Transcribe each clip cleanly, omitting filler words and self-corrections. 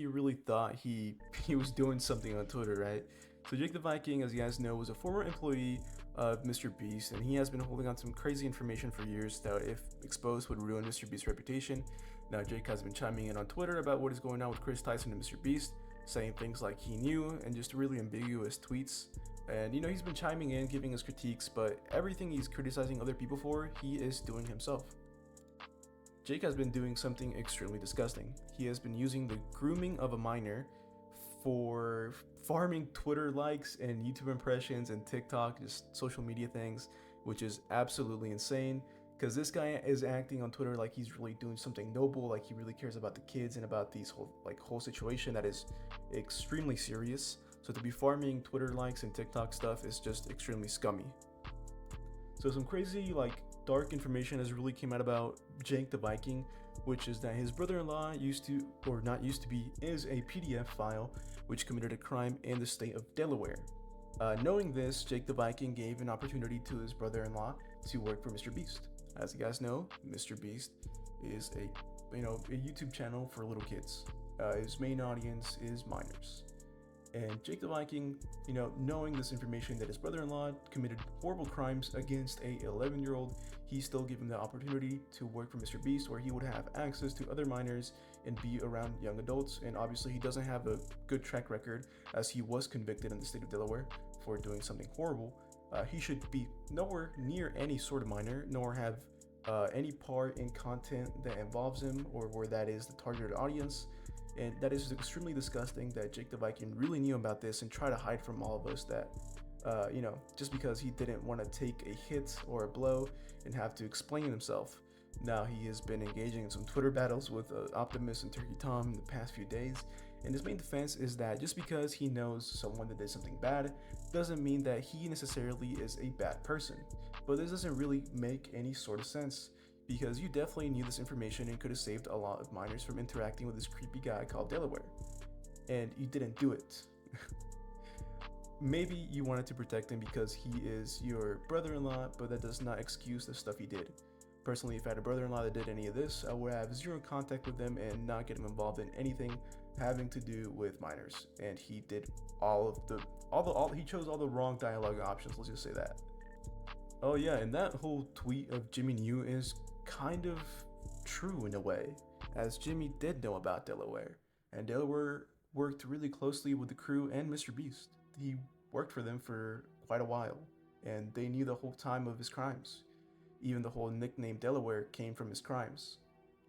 he really thought he was doing something on Twitter, right? So Jake the Viking, as you guys know, was a former employee of Mr. Beast, and he has been holding on to some crazy information for years that, if exposed, would ruin Mr. Beast's reputation. Now Jake has been chiming in on Twitter about what is going on with Chris Tyson and Mr. Beast, saying things like he knew and just really ambiguous tweets. And he's been chiming in, giving his critiques, but everything he's criticizing other people for, he is doing himself. Jake has been doing something extremely disgusting. He has been using the grooming of a minor for farming Twitter likes and YouTube impressions and TikTok, just social media things, which is absolutely insane. Because this guy is acting on Twitter like he's really doing something noble, like he really cares about the kids and about these whole situation that is extremely serious. So to be farming Twitter likes and TikTok stuff is just extremely scummy. So some crazy dark information has really came out about Jake the Viking, which is that his brother-in-law is a PDF file which committed a crime in the state of Delaware. Knowing this, Jake the Viking gave an opportunity to his brother-in-law to work for Mr. Beast. As you guys know, Mr. Beast is a YouTube channel for little kids. His main audience is minors. And Jake the Viking, knowing this information that his brother-in-law committed horrible crimes against a 11-year-old, he still gave him the opportunity to work for Mr. Beast, where he would have access to other minors and be around young adults. And obviously he doesn't have a good track record, as he was convicted in the state of Delaware for doing something horrible. He should be nowhere near any sort of minor, nor have any part in content that involves him or where that is the targeted audience. And that is extremely disgusting that Jake the Viking really knew about this and tried to hide from all of us that, just because he didn't want to take a hit or a blow and have to explain himself. Now he has been engaging in some Twitter battles with Optimus and Turkey Tom in the past few days. And his main defense is that just because he knows someone that did something bad doesn't mean that he necessarily is a bad person. But this doesn't really make any sort of sense, because you definitely knew this information and could have saved a lot of minors from interacting with this creepy guy called Delaware. And you didn't do it. Maybe you wanted to protect him because he is your brother-in-law, but that does not excuse the stuff he did. Personally, if I had a brother-in-law that did any of this, I would have zero contact with them and not get him involved in anything having to do with minors. And he did he chose all the wrong dialogue options, let's just say that. Oh yeah, and that whole tweet of Jimmy knew is kind of true in a way, as Jimmy did know about Delaware, and Delaware worked really closely with the crew and Mr. Beast. He worked for them for quite a while, and they knew the whole time of his crimes. Even the whole nickname Delaware came from his crimes,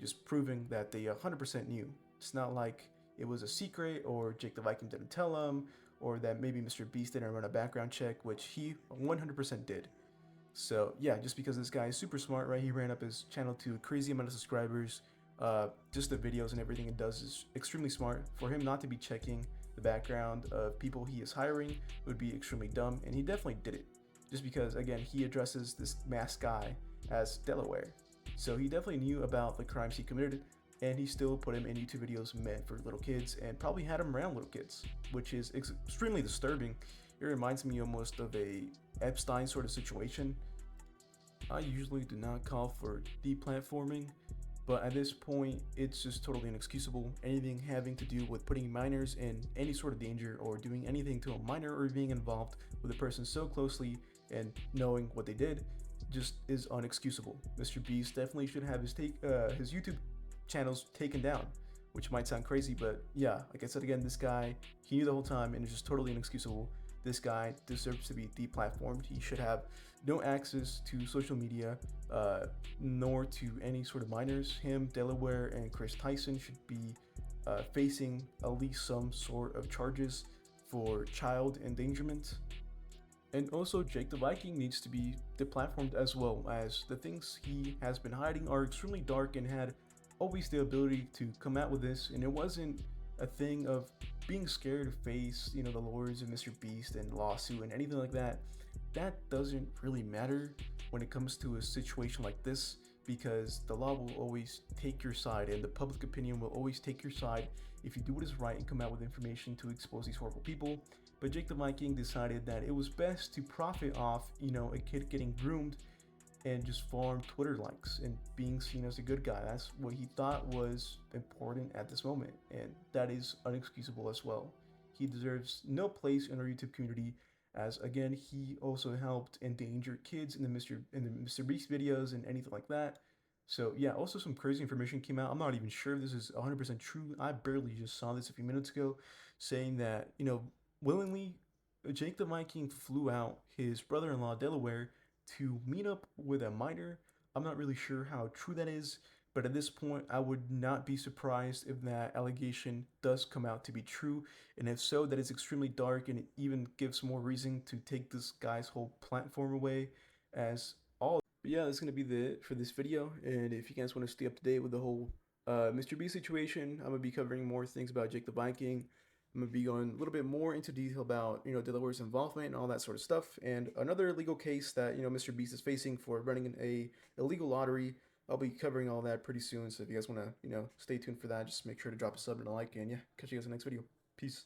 just proving that they 100% knew. It's not like it was a secret, or Jake the Viking didn't tell him, or that maybe Mr. Beast didn't run a background check, which he 100% did. So yeah, just because this guy is super smart, right? He ran up his channel to a crazy amount of subscribers. Just the videos and everything it does is extremely smart. For him not to be checking the background of people he is hiring would be extremely dumb, and he definitely did it. Just because, again, he addresses this masked guy as Delaware. So he definitely knew about the crimes he committed, and he still put him in YouTube videos meant for little kids and probably had him around little kids, which is extremely disturbing. It reminds me almost of a Epstein sort of situation. I usually do not call for deplatforming, but at this point, it's just totally inexcusable. Anything having to do with putting minors in any sort of danger or doing anything to a minor or being involved with a person so closely and knowing what they did just is unexcusable. Mr. Beast definitely should have his YouTube channels taken down, which might sound crazy, but yeah, like I said again, this guy, he knew the whole time and it's just totally inexcusable. This guy deserves to be deplatformed. He should have no access to social media, nor to any sort of minors. Him, Delaware, and Chris Tyson should be facing at least some sort of charges for child endangerment. And also, Jake the Viking needs to be deplatformed, as well, as the things he has been hiding are extremely dark and had always the ability to come out with this. And it wasn't a thing of being scared to face, the lawyers of Mr. Beast and lawsuit and anything like that. That doesn't really matter when it comes to a situation like this, because the law will always take your side and the public opinion will always take your side if you do what is right and come out with information to expose these horrible people. But Jake the Viking decided that it was best to profit off, a kid getting groomed and just farm Twitter likes and being seen as a good guy. That's what he thought was important at this moment, and that is unexcusable as well. He deserves no place in our YouTube community, as again he also helped endanger kids in the Mr. Beast videos and anything like that. So yeah, also some crazy information came out. I'm not even sure if this is 100% true. I barely just saw this a few minutes ago, saying that willingly Jake the Viking flew out his brother-in-law Delaware to meet up with a minor. I'm not really sure how true that is, but at this point, I would not be surprised if that allegation does come out to be true. And if so, that is extremely dark and it even gives more reason to take this guy's whole platform away. As all, but yeah, that's gonna be it for this video. And if you guys want to stay up to date with the whole Mr. B situation, I'm gonna be covering more things about Jake the Viking. I'm gonna be going a little bit more into detail about Delaware's involvement and all that sort of stuff, and another legal case that Mr. Beast is facing for running a illegal lottery. I'll be covering all that pretty soon, so if you guys want to stay tuned for that, just make sure to drop a sub and a like, and yeah, catch you guys in the next video. Peace.